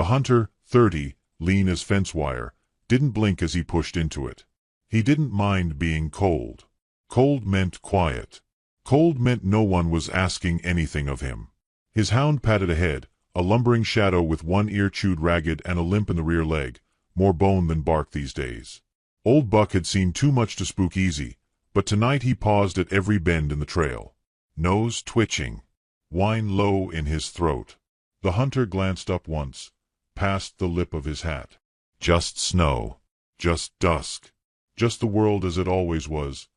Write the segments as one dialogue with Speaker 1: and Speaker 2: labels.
Speaker 1: The hunter, 30, lean as fence wire, didn't blink as he pushed into it. He didn't mind being cold. Cold meant quiet. Cold meant no one was asking anything of him. His hound padded ahead, a lumbering shadow with one ear chewed ragged and a limp in the rear leg, more bone than bark these days. Old Buck had seen too much to spook easy, but tonight he paused at every bend in the trail. Nose twitching. Whine low in his throat. The hunter glanced up once, past the lip of his hat. Just snow. Just dusk. Just the world as it always was,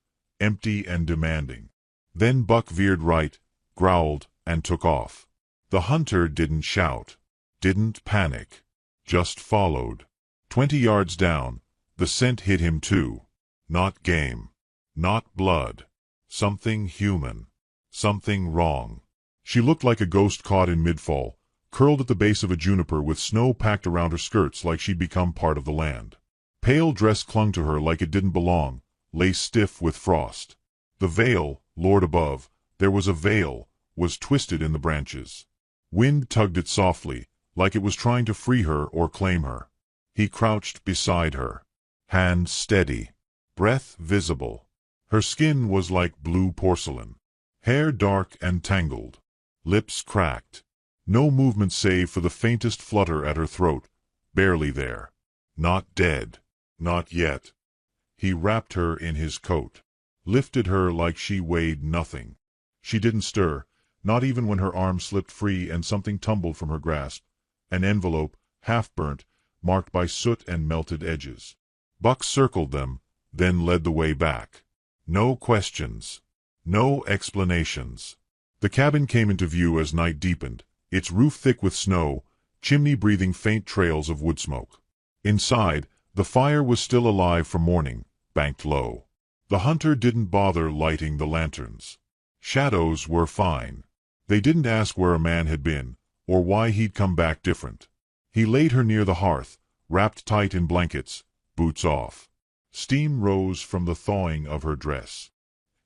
Speaker 1: empty and demanding. Then Buck veered right, growled, and took off. The hunter didn't shout, didn't panic, just followed. 20 yards down, the scent hit him too. Not game. Not blood. Something human. Something wrong. She looked like a ghost caught in midfall, curled at the base of a juniper with snow packed around her skirts like she'd become part of the land. Pale dress clung to her like it didn't belong, lay stiff with frost. The veil, Lord above, there was a veil, was twisted in the branches. Wind tugged it softly, like it was trying to free her or claim her. He crouched beside her. Hand steady. Breath visible. Her skin was like blue porcelain. Hair dark and tangled. Lips cracked. No movement save for the faintest flutter at her throat, barely there. Not dead. Not yet. He wrapped her in his coat. Lifted her like she weighed nothing. She didn't stir, not even when her arm slipped free and something tumbled from her grasp. An envelope, half-burnt, marked by soot and melted edges. Buck circled them, then led the way back. No questions. No explanations. The cabin came into view as night deepened, its roof thick with snow, chimney breathing faint trails of wood smoke. Inside, the fire was still alive from morning, banked low. The hunter didn't bother lighting the lanterns. Shadows were fine. They didn't ask where a man had been, or why he'd come back different. He laid her near the hearth, wrapped tight in blankets, boots off. Steam rose from the thawing of her dress.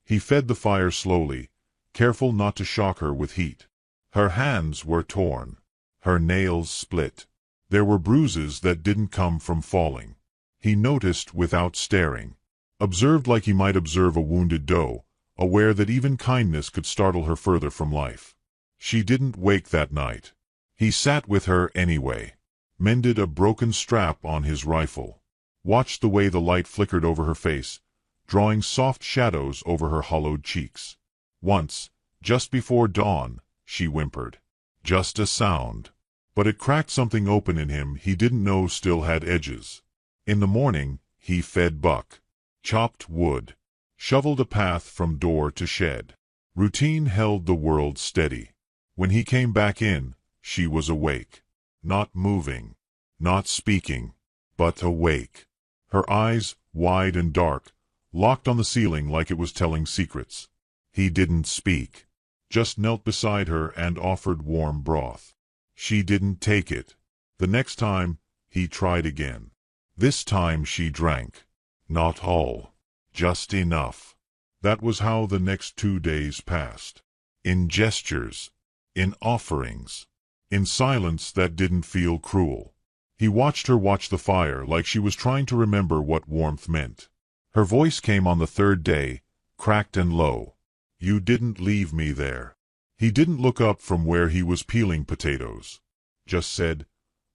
Speaker 1: He fed the fire slowly, careful not to shock her with heat. Her hands were torn. Her nails split. There were bruises that didn't come from falling. He noticed without staring. Observed like he might observe a wounded doe, aware that even kindness could startle her further from life. She didn't wake that night. He sat with her anyway. Mended a broken strap on his rifle. Watched the way the light flickered over her face, drawing soft shadows over her hollowed cheeks. Once, just before dawn, she whimpered. Just a sound. But it cracked something open in him he didn't know still had edges. In the morning, he fed Buck. Chopped wood. Shoveled a path from door to shed. Routine held the world steady. When he came back in, she was awake. Not moving. Not speaking. But awake. Her eyes, wide and dark, locked on the ceiling like it was telling secrets. He didn't speak. Just knelt beside her and offered warm broth. She didn't take it. The next time, he tried again. This time she drank. Not all. Just enough. That was how the next 2 days passed. In gestures. In offerings. In silence that didn't feel cruel. He watched her watch the fire like she was trying to remember what warmth meant. Her voice came on the third day, cracked and low. You didn't leave me there. He didn't look up from where he was peeling potatoes. Just said,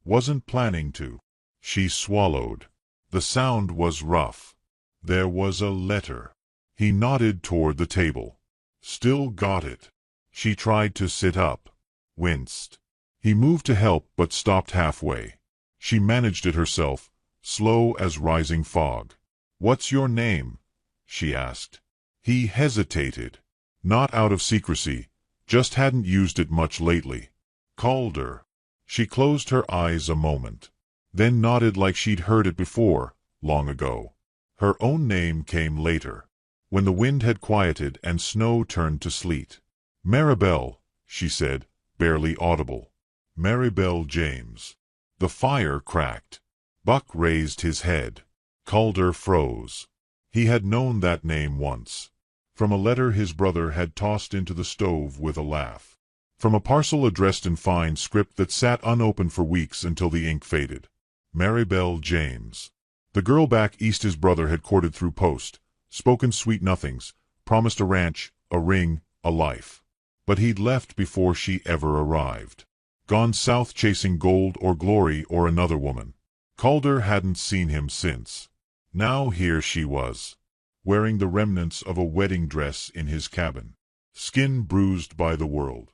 Speaker 1: wasn't planning to. She swallowed. The sound was rough. There was a letter. He nodded toward the table. Still got it. She tried to sit up. Winced. He moved to help but stopped halfway. She managed it herself, slow as rising fog. What's your name? She asked. He hesitated. Not out of secrecy, just hadn't used it much lately. Calder. She closed her eyes a moment. Then nodded like she'd heard it before, long ago. Her own name came later, when the wind had quieted and snow turned to sleet. Maribel, she said, barely audible. Maribel James. The fire cracked. Buck raised his head. Calder froze. He had known that name once. From a letter his brother had tossed into the stove with a laugh. From a parcel addressed in fine script that sat unopened for weeks until the ink faded. Maribel James. The girl back east his brother had courted through post, spoken sweet nothings, promised a ranch, a ring, a life. But he'd left before she ever arrived. Gone south chasing gold or glory or another woman. Calder hadn't seen him since. Now here she was, wearing the remnants of a wedding dress in his cabin. Skin bruised by the world.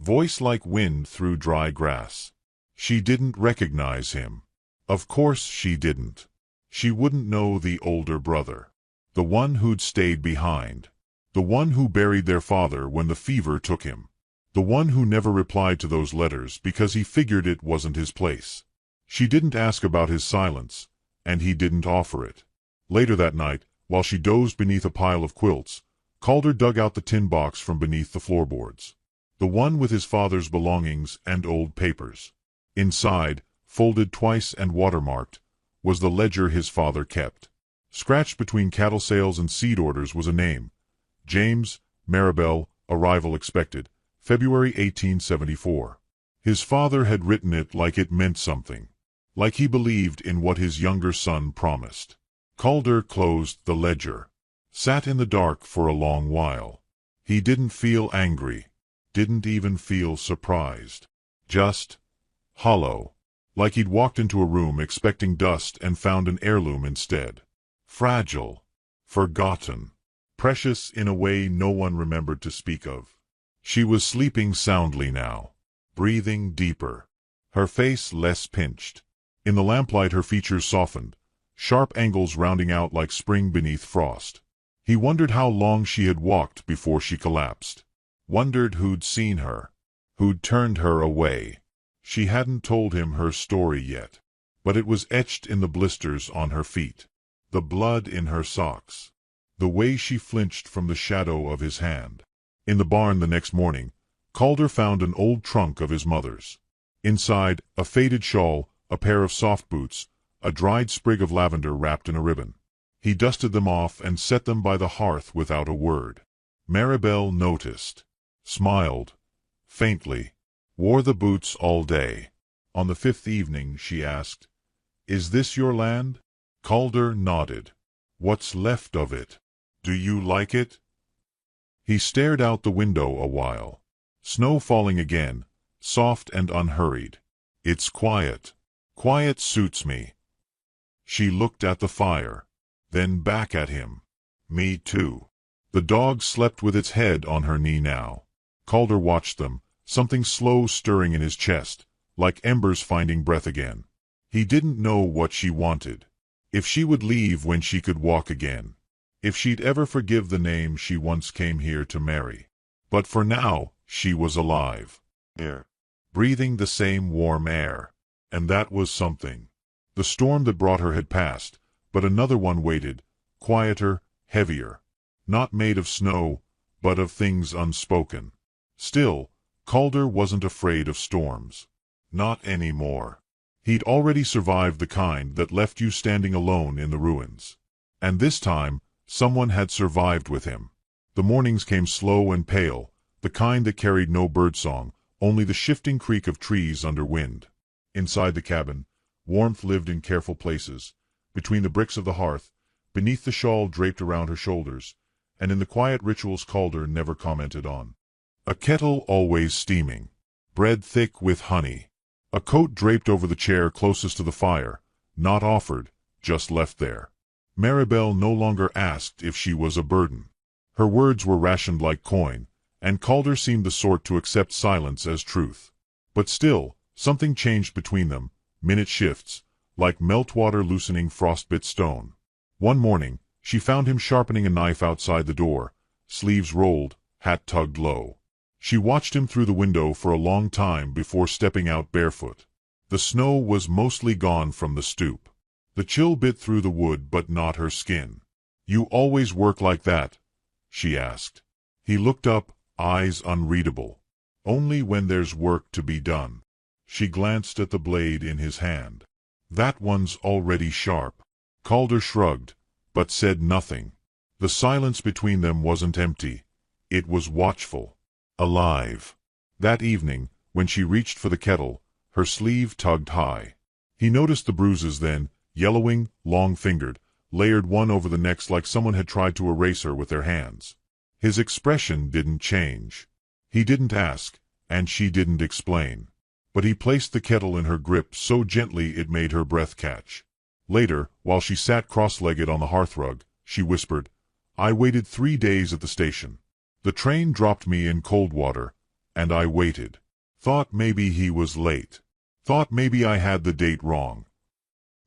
Speaker 1: Voice like wind through dry grass. She didn't recognize him. Of course she didn't. She wouldn't know the older brother. The one who'd stayed behind. The one who buried their father when the fever took him. The one who never replied to those letters because he figured it wasn't his place. She didn't ask about his silence, and he didn't offer it. Later that night, while she dozed beneath a pile of quilts, Calder dug out the tin box from beneath the floorboards. The one with his father's belongings and old papers. Inside, folded twice and watermarked, was the ledger his father kept. Scratched between cattle sales and seed orders was a name. James, Maribel, arrival expected, February 1874. His father had written it like it meant something. Like he believed in what his younger son promised. Calder closed the ledger. Sat in the dark for a long while. He didn't feel angry. Didn't even feel surprised. Just hollow. Like he'd walked into a room expecting dust and found an heirloom instead. Fragile. Forgotten. Precious in a way no one remembered to speak of. She was sleeping soundly now. Breathing deeper. Her face less pinched. In the lamplight her features softened, sharp angles rounding out like spring beneath frost. He wondered how long she had walked before she collapsed. Wondered who'd seen her. Who'd turned her away. She hadn't told him her story yet. But it was etched in the blisters on her feet. The blood in her socks. The way she flinched from the shadow of his hand. In the barn the next morning, Calder found an old trunk of his mother's. Inside, a faded shawl, a pair of soft boots, a dried sprig of lavender wrapped in a ribbon. He dusted them off and set them by the hearth without a word. Maribel noticed. Smiled. Faintly. Wore the boots all day. On the fifth evening she asked, "Is this your land?" Calder nodded. "What's left of it? Do you like it?" He stared out the window a while. Snow falling again, soft and unhurried. "It's quiet. Quiet suits me." She looked at the fire, then back at him. "Me too." The dog slept with its head on her knee now. Calder watched them, something slow stirring in his chest, like embers finding breath again. He didn't know what she wanted. If she would leave when she could walk again. If she'd ever forgive the name she once came here to marry. But for now, she was alive. Breathing the same warm air. And that was something. The storm that brought her had passed, but another one waited, quieter, heavier. Not made of snow, but of things unspoken. Still, Calder wasn't afraid of storms. Not anymore. He'd already survived the kind that left you standing alone in the ruins. And this time, someone had survived with him. The mornings came slow and pale, the kind that carried no birdsong, only the shifting creak of trees under wind. Inside the cabin, warmth lived in careful places, between the bricks of the hearth, beneath the shawl draped around her shoulders, and in the quiet rituals Calder never commented on. A kettle always steaming. Bread thick with honey. A coat draped over the chair closest to the fire, not offered, just left there. Maribel no longer asked if she was a burden. Her words were rationed like coin, and Calder seemed the sort to accept silence as truth. But still, something changed between them, minute shifts, like meltwater loosening frostbit stone. One morning, she found him sharpening a knife outside the door, sleeves rolled, hat tugged low. She watched him through the window for a long time before stepping out barefoot. The snow was mostly gone from the stoop. The chill bit through the wood but not her skin. "You always work like that?" she asked. He looked up, eyes unreadable. "Only when there's work to be done." She glanced at the blade in his hand. "That one's already sharp." Calder shrugged, but said nothing. The silence between them wasn't empty. It was watchful. Alive. That evening, when she reached for the kettle, her sleeve tugged high. He noticed the bruises then, yellowing, long-fingered, layered one over the next like someone had tried to erase her with their hands. His expression didn't change. He didn't ask, and she didn't explain. But he placed the kettle in her grip so gently it made her breath catch. Later, while she sat cross-legged on the hearthrug, she whispered, "I waited 3 days at the station. The train dropped me in Coldwater, and I waited. Thought maybe he was late. Thought maybe I had the date wrong."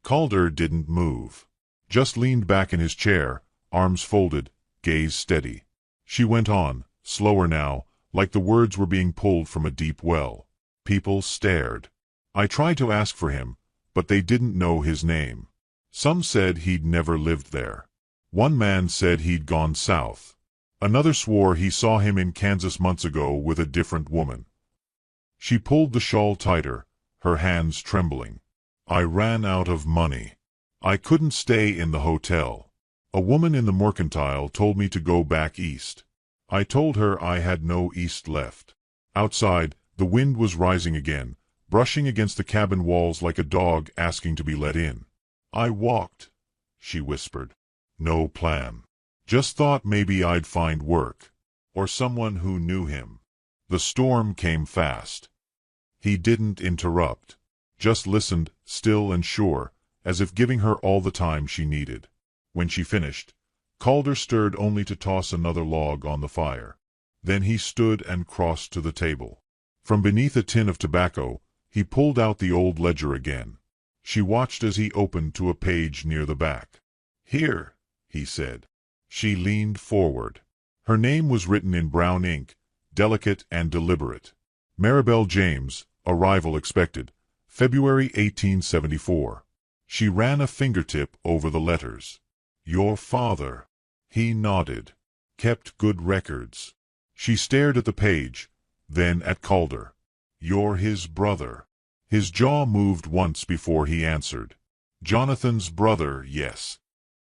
Speaker 1: Calder didn't move. Just leaned back in his chair, arms folded, gaze steady. She went on, slower now, like the words were being pulled from a deep well. People stared. "I tried to ask for him, but they didn't know his name. Some said he'd never lived there. One man said he'd gone south. Another swore he saw him in Kansas months ago with a different woman." She pulled the shawl tighter, her hands trembling. "I ran out of money. I couldn't stay in the hotel. A woman in the mercantile told me to go back east. I told her I had no east left." Outside, the wind was rising again, brushing against the cabin walls like a dog asking to be let in. "I walked," she whispered. "No plan. Just thought maybe I'd find work. Or someone who knew him." The storm came fast. He didn't interrupt. Just listened, still and sure, as if giving her all the time she needed. When she finished, Calder stirred only to toss another log on the fire. Then he stood and crossed to the table. From beneath a tin of tobacco, he pulled out the old ledger again. She watched as he opened to a page near the back. "Here," he said. She leaned forward. Her name was written in brown ink, delicate and deliberate. Maribel James, arrival expected, February 1874. She ran a fingertip over the letters. "Your father." He nodded. "Kept good records." She stared at the page, then at Calder. "You're his brother." His jaw moved once before he answered. "Jonathan's brother, yes."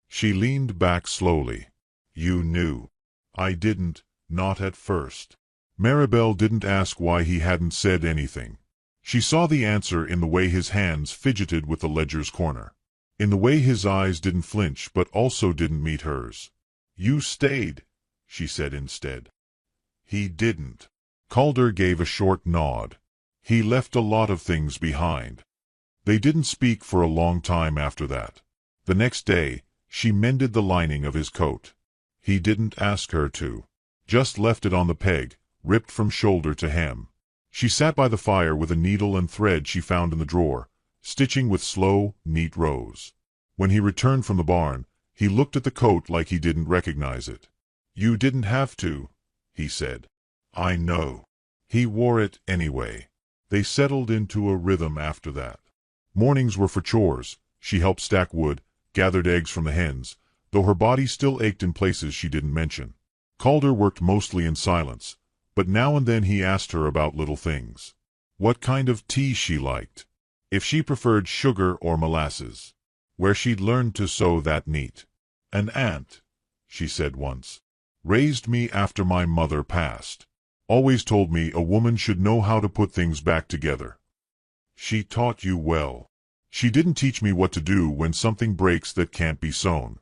Speaker 1: She leaned back slowly. "You knew." "I didn't, not at first." Maribel didn't ask why he hadn't said anything. She saw the answer in the way his hands fidgeted with the ledger's corner. In the way his eyes didn't flinch but also didn't meet hers. "You stayed," she said instead. "He didn't." Calder gave a short nod. "He left a lot of things behind." They didn't speak for a long time after that. The next day, she mended the lining of his coat. He didn't ask her to. Just left it on the peg, ripped from shoulder to hem. She sat by the fire with a needle and thread she found in the drawer, stitching with slow, neat rows. When he returned from the barn, he looked at the coat like he didn't recognize it. "You didn't have to," he said. "I know." He wore it anyway. They settled into a rhythm after that. Mornings were for chores. She helped stack wood, gathered eggs from the hens, though her body still ached in places she didn't mention. Calder worked mostly in silence, but now and then he asked her about little things. What kind of tea she liked. If she preferred sugar or molasses. Where she'd learned to sew that neat. "An aunt," she said once, "raised me after my mother passed. Always told me a woman should know how to put things back together." "She taught you well." "She didn't teach me what to do when something breaks that can't be sewn."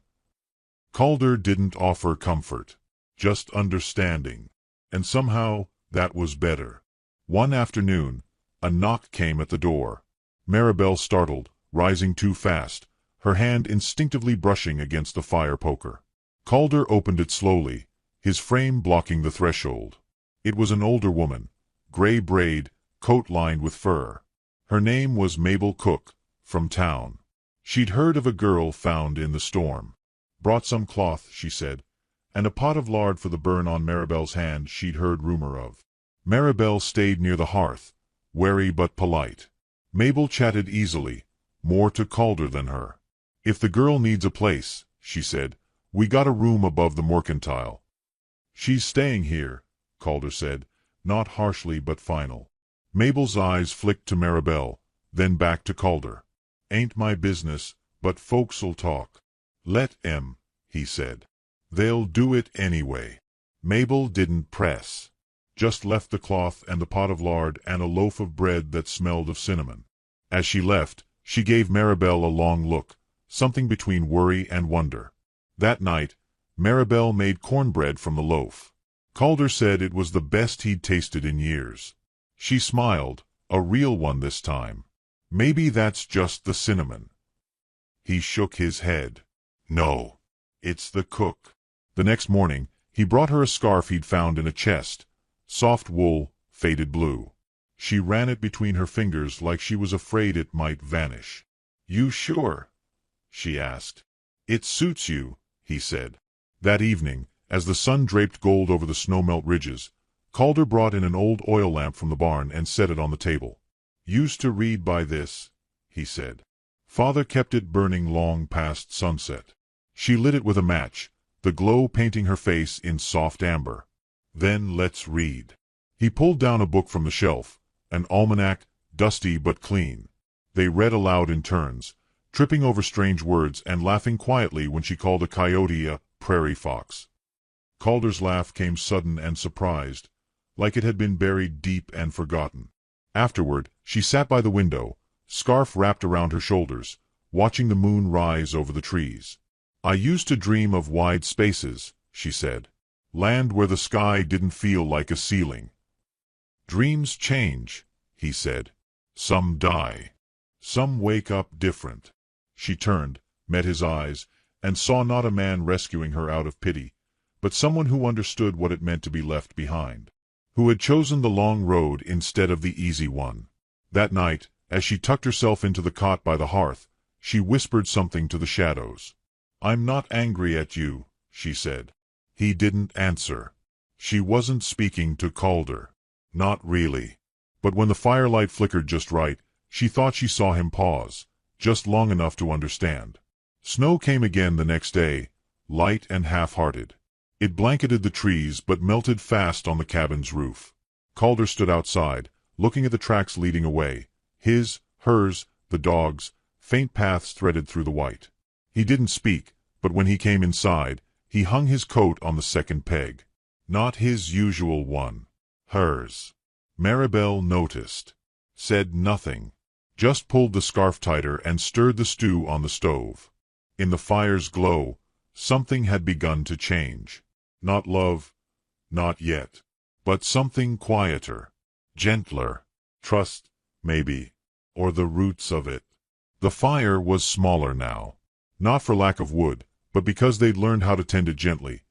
Speaker 1: Calder didn't offer comfort, just understanding. And somehow, that was better. One afternoon, a knock came at the door. Maribel startled, rising too fast, her hand instinctively brushing against the fire poker. Calder opened it slowly, his frame blocking the threshold. It was an older woman, gray braid, coat lined with fur. Her name was Mabel Cook, from town. She'd heard of a girl found in the storm. "Brought some cloth," she said, "and a pot of lard for the burn on Maribel's hand she'd heard rumor of." Maribel stayed near the hearth, wary but polite. Mabel chatted easily, more to Calder than her. "If the girl needs a place," she said, "we got a room above the mercantile." "She's staying here," Calder said, not harshly but final. Mabel's eyes flicked to Maribel, then back to Calder. "Ain't my business, but folks'll talk." "Let 'em," he said. "They'll do it anyway." Mabel didn't press. just left the cloth and the pot of lard and a loaf of bread that smelled of cinnamon. As she left, she gave Maribel a long look, something between worry and wonder. That night, Maribel made cornbread from the loaf. Calder said it was the best he'd tasted in years. She smiled, a real one this time. Maybe that's just the cinnamon. He shook his head. No, it's the cook. The next morning, he brought her a scarf he'd found in a chest. Soft wool, faded blue. She ran it between her fingers like she was afraid it might vanish. "You sure?" she asked. "It suits you," he said. That evening, as the sun draped gold over the snow-melt ridges, Calder brought in an old oil lamp from the barn and set it on the table. "Used to read by this," he said. "Father kept it burning long past sunset." She lit it with a match, the glow painting her face in soft amber. "Then let's read." He pulled down a book from the shelf, an almanac, dusty but clean. They read aloud in turns, tripping over strange words and laughing quietly when she called a coyote a prairie fox. Calder's laugh came sudden and surprised, like it had been buried deep and forgotten. Afterward, she sat by the window, scarf wrapped around her shoulders, watching the moon rise over the trees. "I used to dream of wide spaces," she said. "Land where the sky didn't feel like a ceiling." "Dreams change," he said. "Some die. Some wake up different." She turned, met his eyes, and saw not a man rescuing her out of pity, but someone who understood what it meant to be left behind, who had chosen the long road instead of the easy one. That night, as she tucked herself into the cot by the hearth, she whispered something to the shadows. "I'm not angry at you," she said. He didn't answer. She wasn't speaking to Calder. Not really. But when the firelight flickered just right, she thought she saw him pause, just long enough to understand. Snow came again the next day, light and half-hearted. It blanketed the trees but melted fast on the cabin's roof. Calder stood outside, looking at the tracks leading away, his, hers, the dog's, faint paths threaded through the white. He didn't speak, but when he came inside, he hung his coat on the second peg. Not his usual one. Hers. Maribel noticed. Said nothing. Just pulled the scarf tighter and stirred the stew on the stove. In the fire's glow, something had begun to change. Not love, not yet, but something quieter, gentler. Trust, maybe, or the roots of it. The fire was smaller now. Not for lack of wood, but because they'd learned how to tend it gently.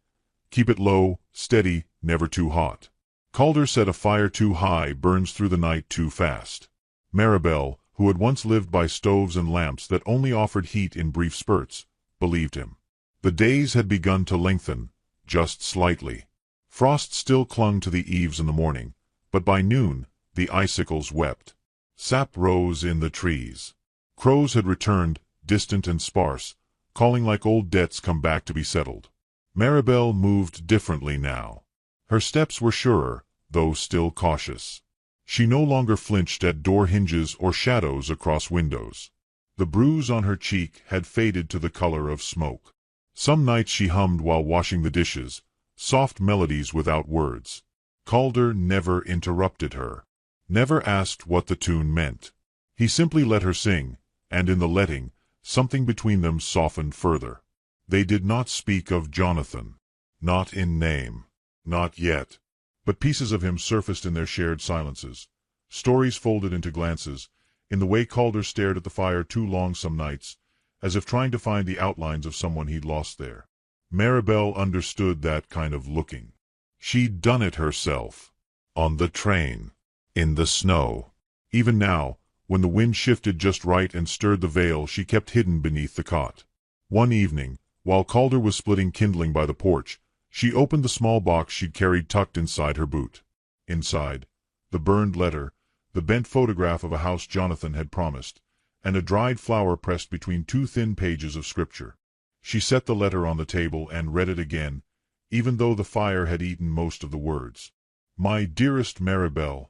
Speaker 1: Keep it low, steady, never too hot. Calder said a fire too high burns through the night too fast. Maribel, who had once lived by stoves and lamps that only offered heat in brief spurts, believed him. The days had begun to lengthen, just slightly. Frost still clung to the eaves in the morning, but by noon the icicles wept. Sap rose in the trees. Crows had returned, distant and sparse, calling like old debts come back to be settled. Maribel moved differently now. Her steps were surer, though still cautious. She no longer flinched at door hinges or shadows across windows. The bruise on her cheek had faded to the color of smoke. Some nights she hummed while washing the dishes, soft melodies without words. Calder never interrupted her, never asked what the tune meant. He simply let her sing, and in the letting, something between them softened further. They did not speak of Jonathan. Not in name. Not yet. But pieces of him surfaced in their shared silences. Stories folded into glances, in the way Calder stared at the fire too long some nights, as if trying to find the outlines of someone he'd lost there. Maribel understood that kind of looking. She'd done it herself. On the train. In the snow. Even now, when the wind shifted just right and stirred the veil she kept hidden beneath the cot. One evening, while Calder was splitting kindling by the porch, she opened the small box she'd carried tucked inside her boot. Inside, the burned letter, the bent photograph of a house Jonathan had promised, and a dried flower pressed between two thin pages of scripture. She set the letter on the table and read it again, even though the fire had eaten most of the words. "My dearest Maribel,"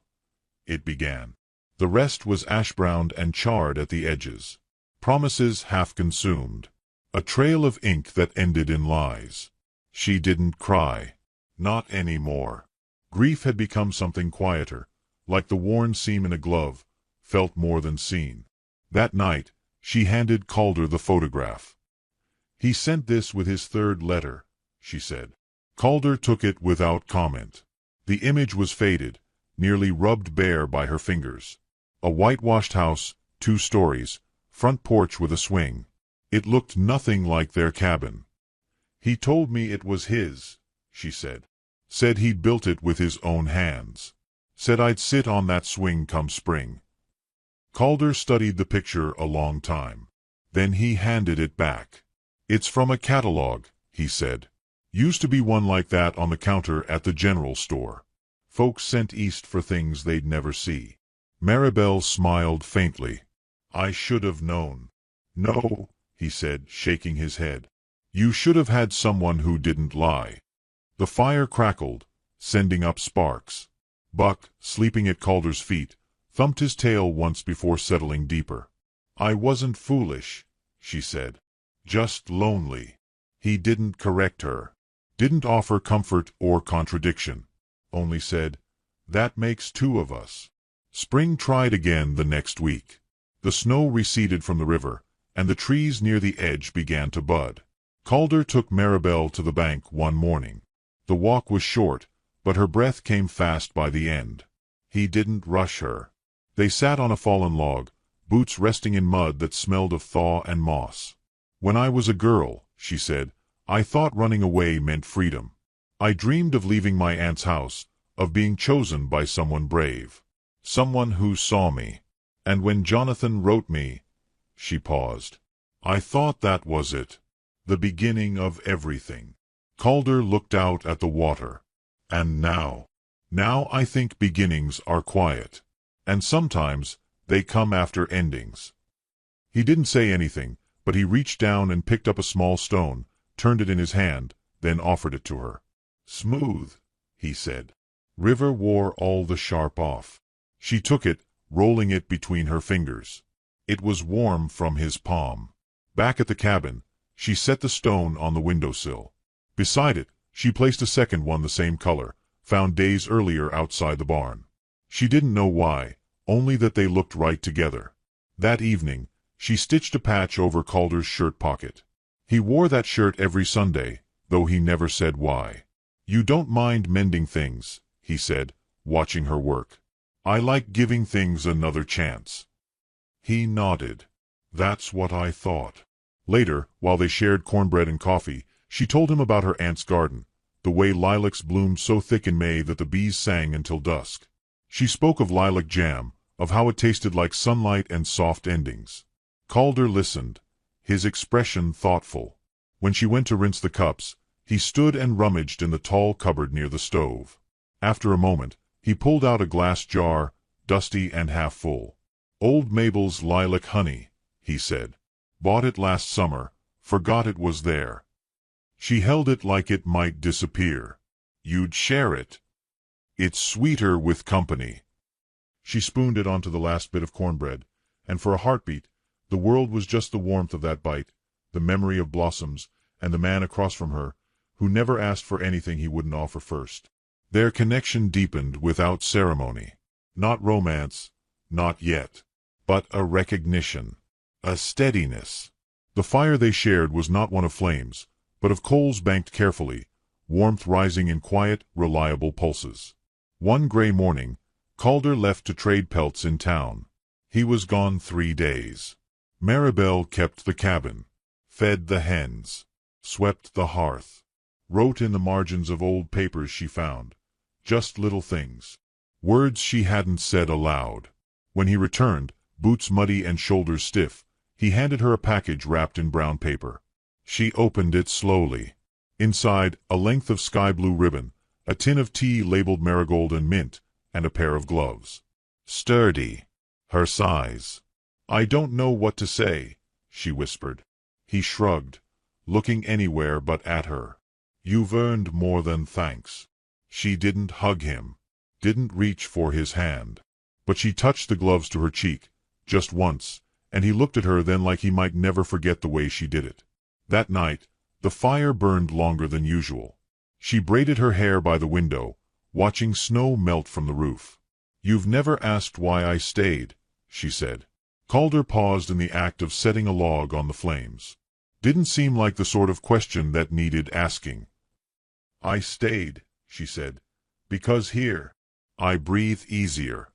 Speaker 1: it began. The rest was ash-browned and charred at the edges. Promises half consumed. A trail of ink that ended in lies. She didn't cry. Not anymore. Grief had become something quieter, like the worn seam in a glove, felt more than seen. That night, she handed Calder the photograph. "He sent this with his third letter," she said. Calder took it without comment. The image was faded, nearly rubbed bare by her fingers. A whitewashed house, 2 stories, front porch with a swing. It looked nothing like their cabin. "He told me it was his," she said. "Said he'd built it with his own hands. Said I'd sit on that swing come spring." Calder studied the picture a long time. Then he handed it back. "It's from a catalog," he said. "Used to be one like that on the counter at the general store. Folks sent east for things they'd never see." Maribel smiled faintly. "I should have known." "No," he said, shaking his head. "You should have had someone who didn't lie." The fire crackled, sending up sparks. Buck, sleeping at Calder's feet, thumped his tail once before settling deeper. "I wasn't foolish," she said. "Just lonely." He didn't correct her. Didn't offer comfort or contradiction. Only said, "That makes 2 of us." Spring tried again the next week. The snow receded from the river, and the trees near the edge began to bud. Calder took Maribel to the bank one morning. The walk was short, but her breath came fast by the end. He didn't rush her. They sat on a fallen log, boots resting in mud that smelled of thaw and moss. "When I was a girl," she said, "I thought running away meant freedom. I dreamed of leaving my aunt's house, of being chosen by someone brave. Someone who saw me. And when Jonathan wrote me—" She paused. "I thought that was it. The beginning of everything." Calder looked out at the water. "And now? Now I think beginnings are quiet. And sometimes they come after endings." He didn't say anything, but he reached down and picked up a small stone, turned it in his hand, then offered it to her. "Smooth," he said. "River wore all the sharp off." She took it, rolling it between her fingers. It was warm from his palm. Back at the cabin, she set the stone on the windowsill. Beside it, she placed a second one the same color, found days earlier outside the barn. She didn't know why, only that they looked right together. That evening, she stitched a patch over Calder's shirt pocket. He wore that shirt every Sunday, though he never said why. "You don't mind mending things," he said, watching her work. "I like giving things another chance." He nodded. "That's what I thought." Later, while they shared cornbread and coffee, she told him about her aunt's garden, the way lilacs bloomed so thick in May that the bees sang until dusk. She spoke of lilac jam, of how it tasted like sunlight and soft endings. Calder listened, his expression thoughtful. When she went to rinse the cups, he stood and rummaged in the tall cupboard near the stove. After a moment, he pulled out a glass jar, dusty and half full. "Old Mabel's lilac honey," he said. "Bought it last summer, forgot it was there." She held it like it might disappear. "You'd share it. It's sweeter with company." She spooned it onto the last bit of cornbread, and for a heartbeat, the world was just the warmth of that bite, the memory of blossoms, and the man across from her, who never asked for anything he wouldn't offer first. Their connection deepened without ceremony. Not romance, not yet, but a recognition, a steadiness. The fire they shared was not one of flames, but of coals banked carefully, warmth rising in quiet, reliable pulses. One gray morning, Calder left to trade pelts in town. He was gone 3 days. Maribel kept the cabin, fed the hens, swept the hearth, wrote in the margins of old papers she found, just little things, words she hadn't said aloud. When he returned, boots muddy and shoulders stiff, he handed her a package wrapped in brown paper. She opened it slowly. Inside, a length of sky-blue ribbon, a tin of tea labeled marigold and mint, and a pair of gloves. Sturdy. Her size. "I don't know what to say," she whispered. He shrugged, looking anywhere but at her. "You've earned more than thanks." She didn't hug him, didn't reach for his hand. But she touched the gloves to her cheek, just once, and he looked at her then like he might never forget the way she did it. That night, the fire burned longer than usual. She braided her hair by the window, watching snow melt from the roof. "You've never asked why I stayed," she said. Calder paused in the act of setting a log on the flames. Didn't seem like the sort of question that needed asking. "I stayed," she said, "because here I breathe easier."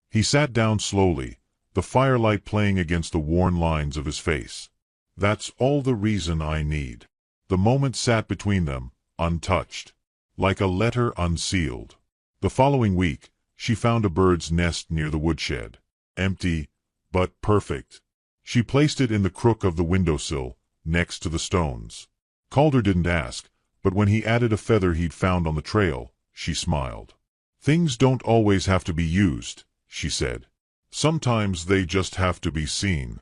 Speaker 1: He sat down slowly, the firelight playing against the worn lines of his face. "That's all the reason I need." The moment sat between them, untouched, like a letter unsealed. The following week, she found a bird's nest near the woodshed. Empty, but perfect. She placed it in the crook of the windowsill, next to the stones. Calder didn't ask, but when he added a feather he'd found on the trail, she smiled. "Things don't always have to be used," she said. "Sometimes they just have to be seen."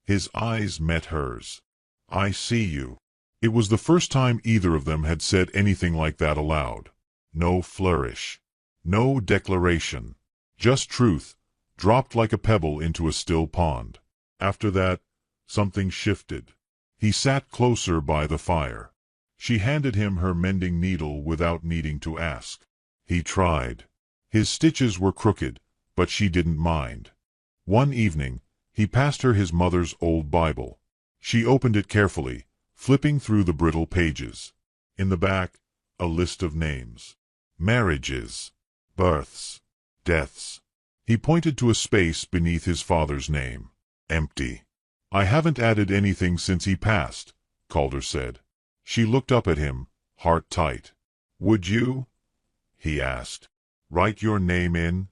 Speaker 1: His eyes met hers. "I see you." It was the first time either of them had said anything like that aloud. No flourish. No declaration. Just truth, dropped like a pebble into a still pond. After that, something shifted. He sat closer by the fire. She handed him her mending needle without needing to ask. He tried. His stitches were crooked, but she didn't mind. One evening, he passed her his mother's old Bible. She opened it carefully, flipping through the brittle pages. In the back, a list of names. Marriages. Births. Deaths. He pointed to a space beneath his father's name. Empty. "I haven't added anything since he passed," Calder said. She looked up at him, heart tight. "Would you," he asked, "write your name in?"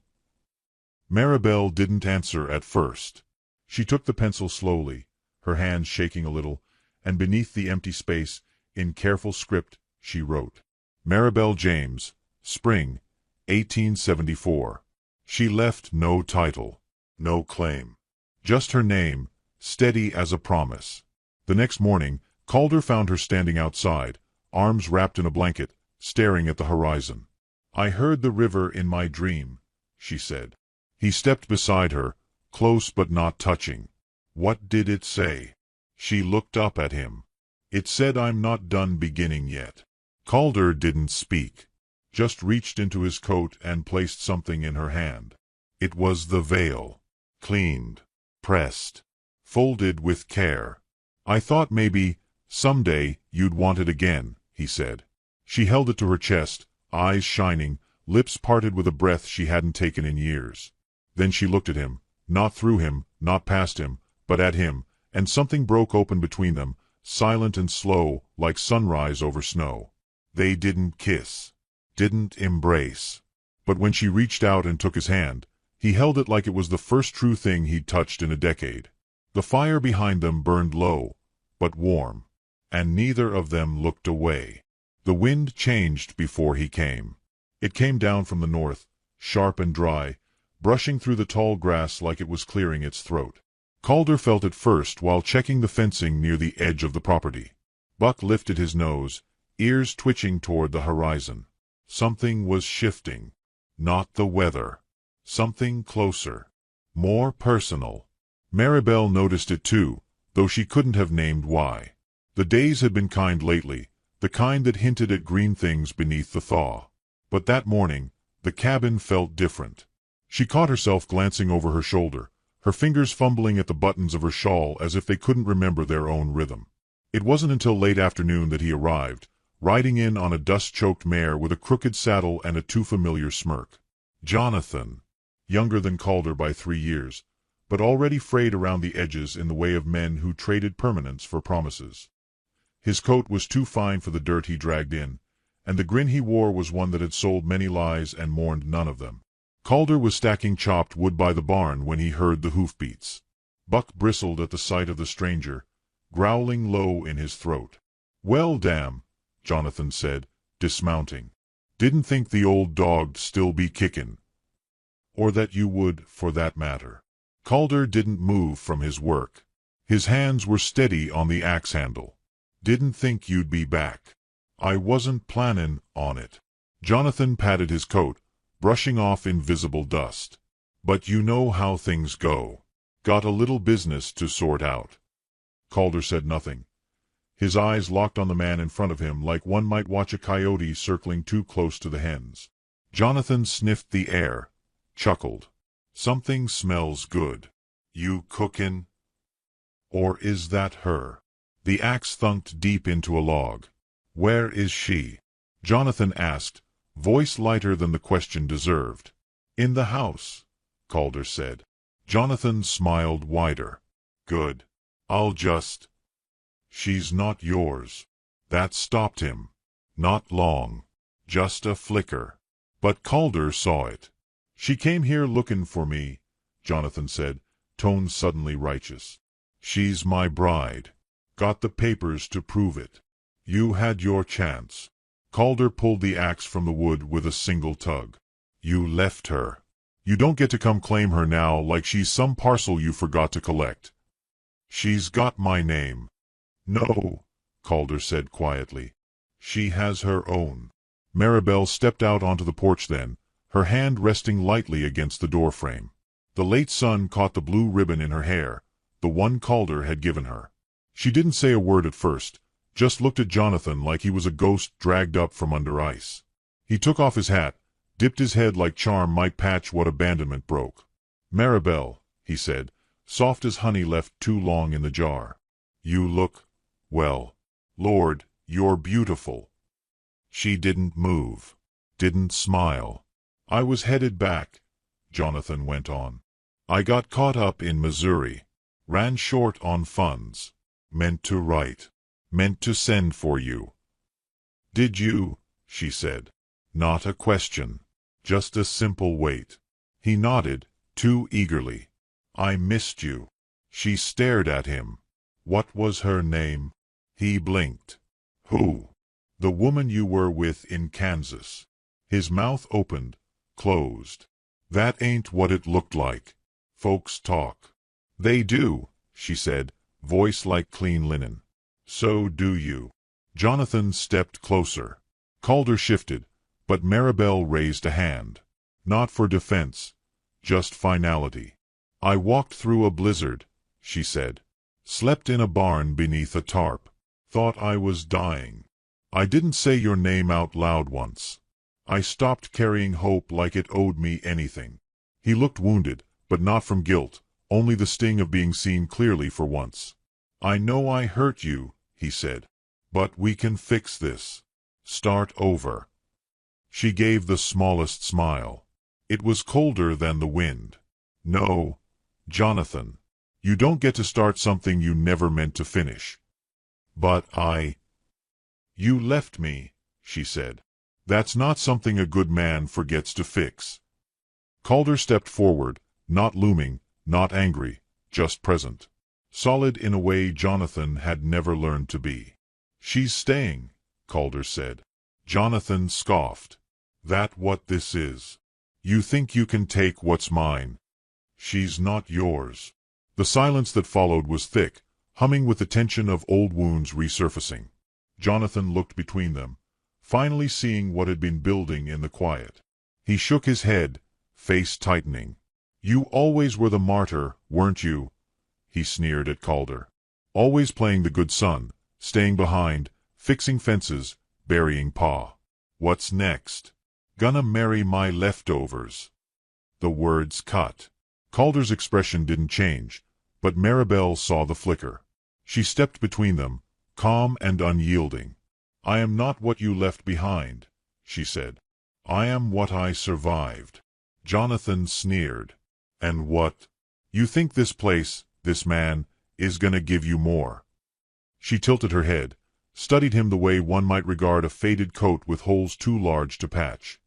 Speaker 1: Maribel didn't answer at first. She took the pencil slowly, her hands shaking a little, and beneath the empty space, in careful script, she wrote, "Maribel James, Spring, 1874. She left no title, no claim. Just her name, steady as a promise." The next morning, Calder found her standing outside, arms wrapped in a blanket, staring at the horizon. "I heard the river in my dream," she said. He stepped beside her, close but not touching. "What did it say?" She looked up at him. "It said I'm not done beginning yet." Calder didn't speak, just reached into his coat and placed something in her hand. It was the veil. Cleaned. Pressed. Folded with care. "I thought maybe, someday, you'd want it again," he said. She held it to her chest, eyes shining, lips parted with a breath she hadn't taken in years. Then she looked at him, not through him, not past him, but at him, and something broke open between them, silent and slow, like sunrise over snow. They didn't kiss. Didn't embrace. But when she reached out and took his hand, he held it like it was the first true thing he'd touched in a decade. The fire behind them burned low, but warm, and neither of them looked away. The wind changed before he came. It came down from the north, sharp and dry, brushing through the tall grass like it was clearing its throat. Calder felt it first while checking the fencing near the edge of the property. Buck lifted his nose, ears twitching toward the horizon. Something was shifting. Not the weather. Something closer. More personal. Maribel noticed it too, though she couldn't have named why. The days had been kind lately, the kind that hinted at green things beneath the thaw. But that morning, the cabin felt different. She caught herself glancing over her shoulder, her fingers fumbling at the buttons of her shawl as if they couldn't remember their own rhythm. It wasn't until late afternoon that he arrived, riding in on a dust-choked mare with a crooked saddle and a too familiar smirk. Jonathan, younger than Calder by 3 years, but already frayed around the edges in the way of men who traded permanence for promises. His coat was too fine for the dirt he dragged in, and the grin he wore was one that had sold many lies and mourned none of them. Calder was stacking chopped wood by the barn when he heard the hoofbeats. Buck bristled at the sight of the stranger, growling low in his throat. "Well, damn," Jonathan said, dismounting. "Didn't think the old dog'd still be kickin'. Or that you would, for that matter." Calder didn't move from his work. His hands were steady on the axe handle. "Didn't think you'd be back. I wasn't plannin' on it." Jonathan patted his coat, brushing off invisible dust. "But you know how things go. Got a little business to sort out." Calder said nothing. His eyes locked on the man in front of him like one might watch a coyote circling too close to the hens. Jonathan sniffed the air, chuckled. Something smells good. You cookin'? Or is that her? The axe thunked deep into a log. Where is she? Jonathan asked, voice lighter than the question deserved. In the house, Calder said. Jonathan smiled wider. Good. I'll just... She's not yours. That stopped him. Not long. Just a flicker. But Calder saw it. She came here looking for me, Jonathan said, tone suddenly righteous. She's my bride. Got the papers to prove it. You had your chance. Calder pulled the axe from the wood with a single tug. You left her. You don't get to come claim her now like she's some parcel you forgot to collect. She's got my name. No, Calder said quietly. She has her own. Maribel stepped out onto the porch then, her hand resting lightly against the doorframe. The late sun caught the blue ribbon in her hair, the one Calder had given her. She didn't say a word at first, just looked at Jonathan like he was a ghost dragged up from under ice. He took off his hat, dipped his head like charm might patch what abandonment broke. Maribel, he said, soft as honey left too long in the jar. You look, well, Lord, you're beautiful. She didn't move, didn't smile. I was headed back, Jonathan went on. I got caught up in Missouri, ran short on funds, meant to write, meant to send for you. Did you? She said. Not a question, just a simple wait. He nodded, too eagerly. I missed you. She stared at him. What was her name? He blinked. Who? The woman you were with in Kansas. His mouth opened, closed. That ain't what it looked like. Folks talk. They do, she said, voice like clean linen. So do you. Jonathan stepped closer. Calder shifted, but Maribel raised a hand. Not for defense, just finality. I walked through a blizzard, she said. Slept in a barn beneath a tarp. Thought I was dying. I didn't say your name out loud once. I stopped carrying hope like it owed me anything. He looked wounded, but not from guilt, only the sting of being seen clearly for once. I know I hurt you, he said. But we can fix this. Start over. She gave the smallest smile. It was colder than the wind. No, Jonathan. You don't get to start something you never meant to finish. But You left me, she said. That's not something a good man forgets to fix. Calder stepped forward, not looming, not angry, just present. Solid in a way Jonathan had never learned to be. She's staying, Calder said. Jonathan scoffed. That what this is? You think you can take what's mine? She's not yours. The silence that followed was thick, humming with the tension of old wounds resurfacing. Jonathan looked between them, finally seeing what had been building in the quiet. He shook his head, face tightening. You always were the martyr, weren't you? He sneered at Calder. Always playing the good son, staying behind, fixing fences, burying Pa. What's next? Gonna marry my leftovers. The words cut. Calder's expression didn't change, but Maribel saw the flicker. She stepped between them, calm and unyielding. I am not what you left behind, she said. I am what I survived. Jonathan sneered. And what? You think this place, this man, is gonna give you more? She tilted her head, studied him the way one might regard a faded coat with holes too large to patch.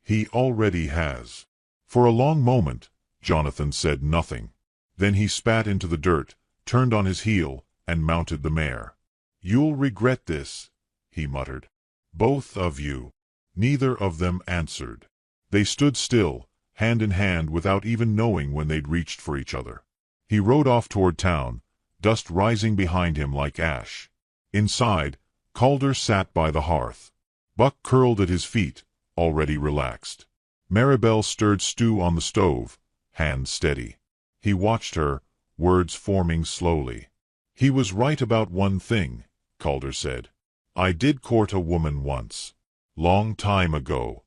Speaker 1: He already has. For a long moment, Jonathan said nothing. Then he spat into the dirt, turned on his heel, and mounted the mare. You'll regret this, he muttered. Both of you. Neither of them answered. They stood still, hand in hand without even knowing when they'd reached for each other. He rode off toward town, dust rising behind him like ash. Inside, Calder sat by the hearth. Buck curled at his feet, already relaxed. Maribel stirred stew on the stove, hands steady. He watched her, words forming slowly. He was right about one thing, Calder said. I did court a woman once. Long time ago.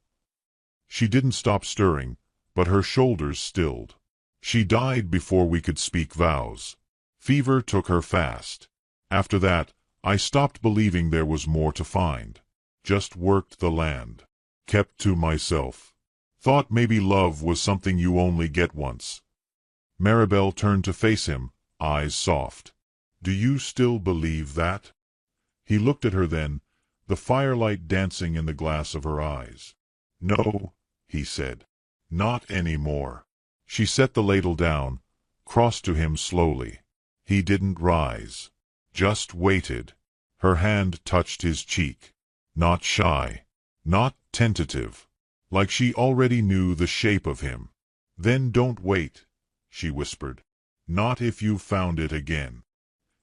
Speaker 1: She didn't stop stirring, but her shoulders stilled. She died before we could speak vows. Fever took her fast. After that, I stopped believing there was more to find. Just worked the land. Kept to myself. Thought maybe love was something you only get once. Maribel turned to face him, eyes soft. Do you still believe that? He looked at her then, the firelight dancing in the glass of her eyes. No, he said. Not anymore. She set the ladle down, crossed to him slowly. He didn't rise. Just waited. Her hand touched his cheek. Not shy. Not tentative. Like she already knew the shape of him. Then don't wait, she whispered. Not if you've found it again.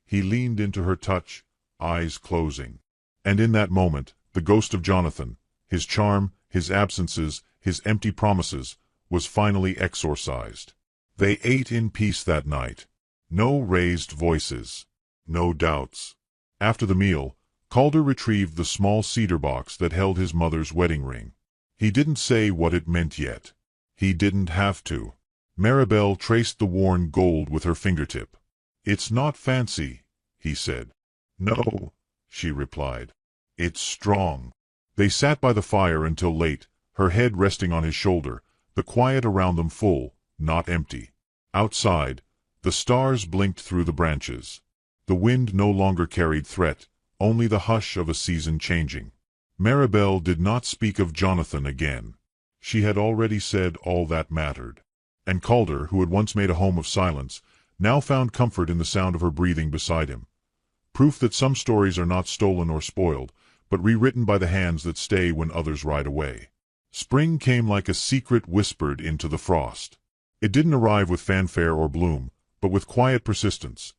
Speaker 1: He leaned into her touch, eyes closing. And in that moment, the ghost of Jonathan, his charm, his absences, his empty promises, was finally exorcised. They ate in peace that night. No raised voices. No doubts. After the meal, Calder retrieved the small cedar box that held his mother's wedding ring. He didn't say what it meant yet. He didn't have to. Maribel traced the worn gold with her fingertip. It's not fancy, he said. No, she replied. It's strong. They sat by the fire until late, her head resting on his shoulder, the quiet around them full, not empty. Outside, the stars blinked through the branches. The wind no longer carried threat, only the hush of a season changing. Maribel did not speak of Jonathan again. She had already said all that mattered. And Calder, who had once made a home of silence, now found comfort in the sound of her breathing beside him. Proof that some stories are not stolen or spoiled, but rewritten by the hands that stay when others ride away. Spring came like a secret whispered into the frost. It didn't arrive with fanfare or bloom, but with quiet persistence.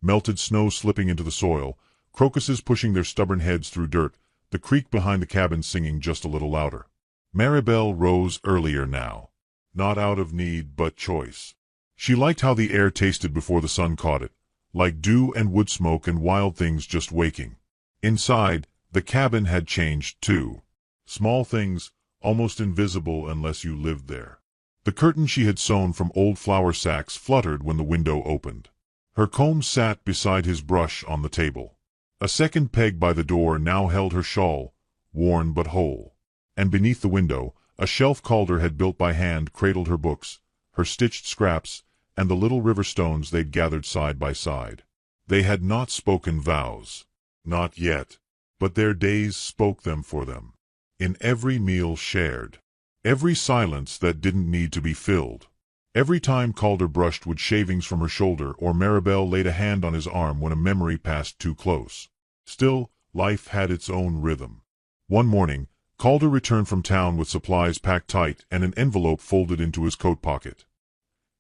Speaker 1: Melted snow slipping into the soil, crocuses pushing their stubborn heads through dirt, the creek behind the cabin singing just a little louder. Maribel rose earlier now. Not out of need, but choice. She liked how the air tasted before the sun caught it, like dew and wood smoke and wild things just waking. Inside, the cabin had changed too. Small things, almost invisible unless you lived there. The curtain she had sewn from old flour sacks fluttered when the window opened. Her comb sat beside his brush on the table. A second peg by the door now held her shawl, worn but whole. And beneath the window, a shelf Calder had built by hand cradled her books, her stitched scraps, and the little river stones they'd gathered side by side. They had not spoken vows. Not yet. But their days spoke them for them. In every meal shared. Every silence that didn't need to be filled. Every time Calder brushed wood shavings from her shoulder or Maribel laid a hand on his arm when a memory passed too close. Still, life had its own rhythm. One morning, Calder returned from town with supplies packed tight and an envelope folded into his coat pocket.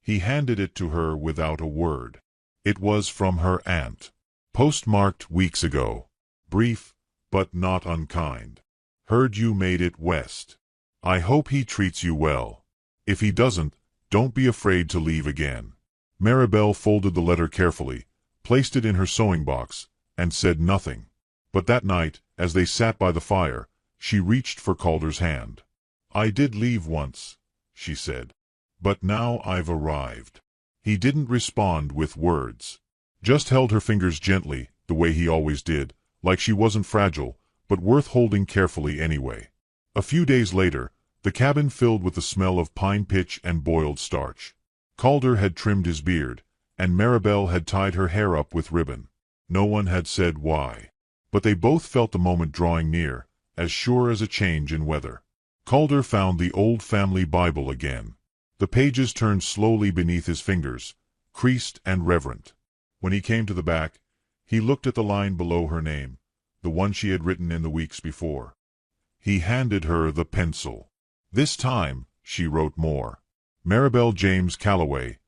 Speaker 1: He handed it to her without a word. It was from her aunt. Postmarked weeks ago. Brief, but not unkind. Heard you made it west. I hope he treats you well. If he doesn't, don't be afraid to leave again. Maribel folded the letter carefully, placed it in her sewing box, and said nothing. But that night, as they sat by the fire, she reached for Calder's hand. I did leave once, she said. But now I've arrived. He didn't respond with words. Just held her fingers gently, the way he always did, like she wasn't fragile, but worth holding carefully anyway. A few days later, the cabin filled with the smell of pine pitch and boiled starch. Calder had trimmed his beard, and Maribel had tied her hair up with ribbon. No one had said why. But they both felt the moment drawing near, as sure as a change in weather. Calder found the old family Bible again. The pages turned slowly beneath his fingers, creased and reverent. When he came to the back, he looked at the line below her name, the one she had written in the weeks before. He handed her the pencil. This time, she wrote more. Maribel James Calloway,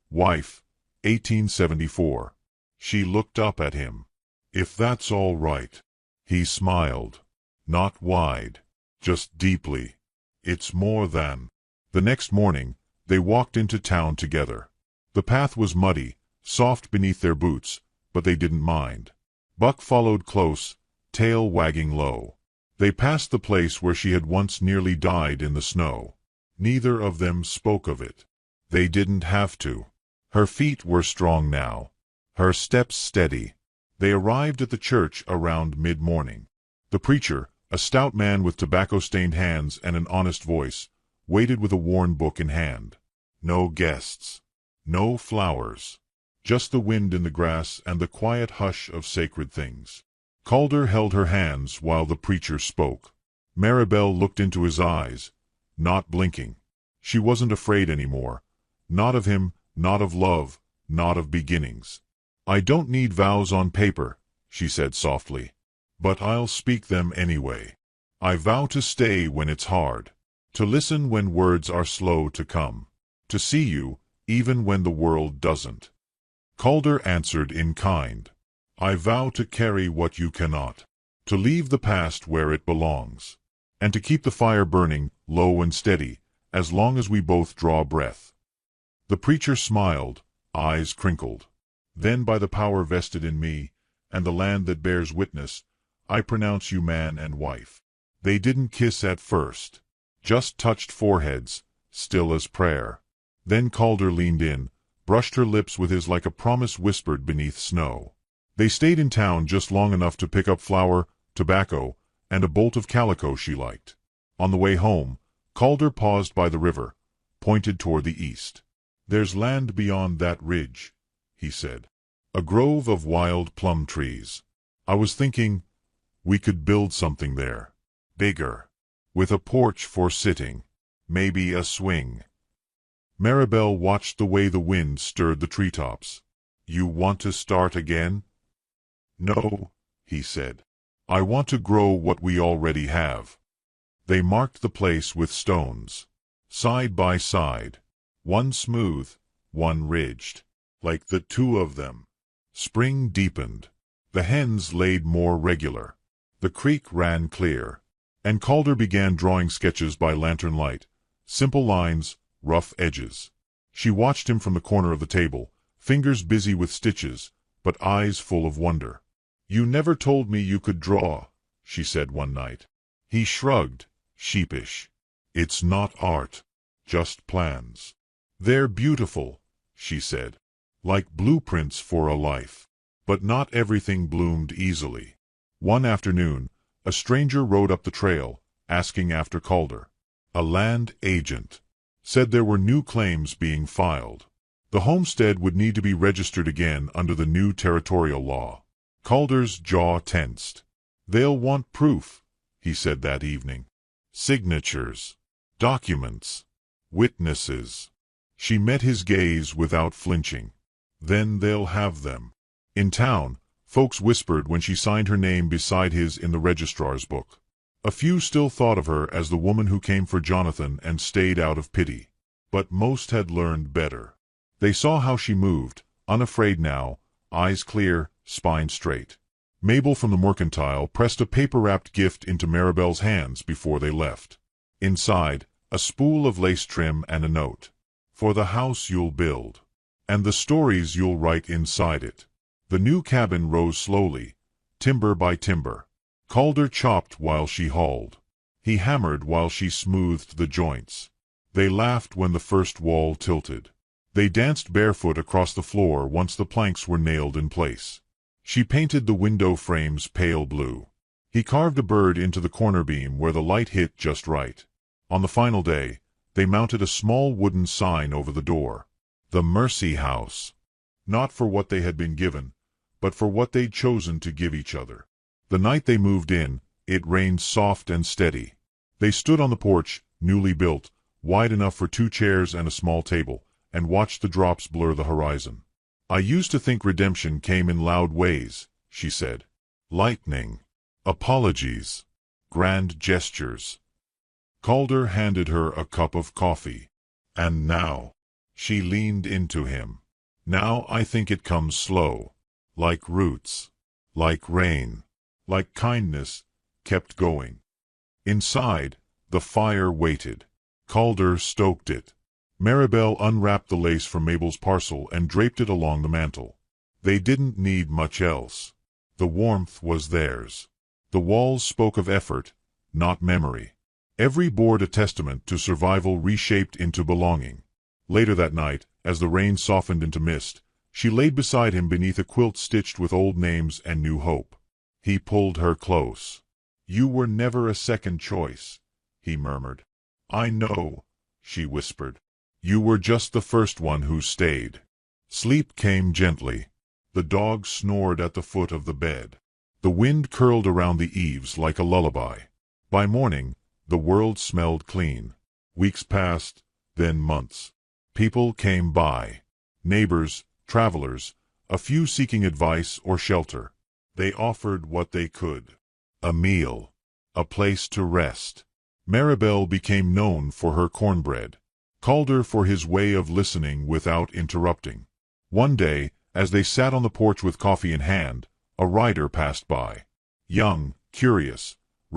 Speaker 1: wife, 1874. She looked up at him. If that's all right. He smiled. Not wide, just deeply. It's more than. The next morning, they walked into town together. The path was muddy, soft beneath their boots, but they didn't mind. Buck followed close, tail wagging low. They passed the place where she had once nearly died in the snow. Neither of them spoke of it. They didn't have to. Her feet were strong now, her steps steady. They arrived at the church around mid-morning. The preacher, a stout man with tobacco-stained hands and an honest voice, waited with a worn book in hand. No guests. No flowers. Just the wind in the grass and the quiet hush of sacred things. Calder held her hands while the preacher spoke. Maribel looked into his eyes, not blinking. She wasn't afraid anymore. Not of him, not of love, not of beginnings. "I don't need vows on paper," she said softly. "But I'll speak them anyway. I vow to stay when it's hard. To listen when words are slow to come. To see you, even when the world doesn't." Calder answered in kind. "I vow to carry what you cannot. To leave the past where it belongs. And to keep the fire burning, low and steady, as long as we both draw breath." The preacher smiled, eyes crinkled. "Then by the power vested in me, and the land that bears witness, I pronounce you man and wife." They didn't kiss at first. Just touched foreheads, still as prayer. Then Calder leaned in, brushed her lips with his like a promise whispered beneath snow. They stayed in town just long enough to pick up flour, tobacco, and a bolt of calico she liked. On the way home, Calder paused by the river, pointed toward the east. "There's land beyond that ridge," he said. "A grove of wild plum trees. I was thinking, we could build something there. Bigger. With a porch for sitting. Maybe a swing." Maribel watched the way the wind stirred the treetops. "You want to start again?" "No," he said. "I want to grow what we already have." They marked the place with stones. Side by side. One smooth, one ridged. Like the two of them. Spring deepened. The hens laid more regular. The creek ran clear. And Calder began drawing sketches by lantern light. Simple lines, rough edges. She watched him from the corner of the table, fingers busy with stitches, but eyes full of wonder. "You never told me you could draw," she said one night. He shrugged, sheepish. "It's not art. Just plans." "They're beautiful," she said. "Like blueprints for a life." But not everything bloomed easily. One afternoon, a stranger rode up the trail, asking after Calder. A land agent. Said there were new claims being filed. The homestead would need to be registered again under the new territorial law. Calder's jaw tensed. "They'll want proof," he said that evening. "Signatures. Documents. Witnesses." She met his gaze without flinching. "Then they'll have them." In town, folks whispered when she signed her name beside his in the registrar's book. A few still thought of her as the woman who came for Jonathan and stayed out of pity. But most had learned better. They saw how she moved, unafraid now, eyes clear, spine straight. Mabel from the mercantile pressed a paper-wrapped gift into Maribel's hands before they left. Inside, a spool of lace trim and a note. "For the house you'll build. And the stories you'll write inside it." The new cabin rose slowly, timber by timber. Calder chopped while she hauled. He hammered while she smoothed the joints. They laughed when the first wall tilted. They danced barefoot across the floor once the planks were nailed in place. She painted the window frames pale blue. He carved a bird into the corner beam where the light hit just right. On the final day, they mounted a small wooden sign over the door. The Mercy House. Not for what they had been given, but for what they'd chosen to give each other. The night they moved in, it rained soft and steady. They stood on the porch, newly built, wide enough for 2 chairs and a small table, and watched the drops blur the horizon. "I used to think redemption came in loud ways," she said. "Lightning. Apologies. Grand gestures." Calder handed her a cup of coffee. "And now," she leaned into him, "now I think it comes slow. Like roots. Like rain. Like kindness, kept going." Inside, the fire waited. Calder stoked it. Maribel unwrapped the lace from Mabel's parcel and draped it along the mantel. They didn't need much else. The warmth was theirs. The walls spoke of effort, not memory. Every board a testament to survival reshaped into belonging. Later that night, as the rain softened into mist, she laid beside him beneath a quilt stitched with old names and new hope. He pulled her close. "You were never a second choice," he murmured. "I know," she whispered. "You were just the first one who stayed." Sleep came gently. The dog snored at the foot of the bed. The wind curled around the eaves like a lullaby. By morning, the world smelled clean. Weeks passed, then months. People came by. Neighbors, travelers, a few seeking advice or shelter. They offered what they could. A meal. A place to rest. Maribel became known for her cornbread. Calder for his way of listening without interrupting. One day, as they sat on the porch with coffee in hand, a rider passed by. Young, curious,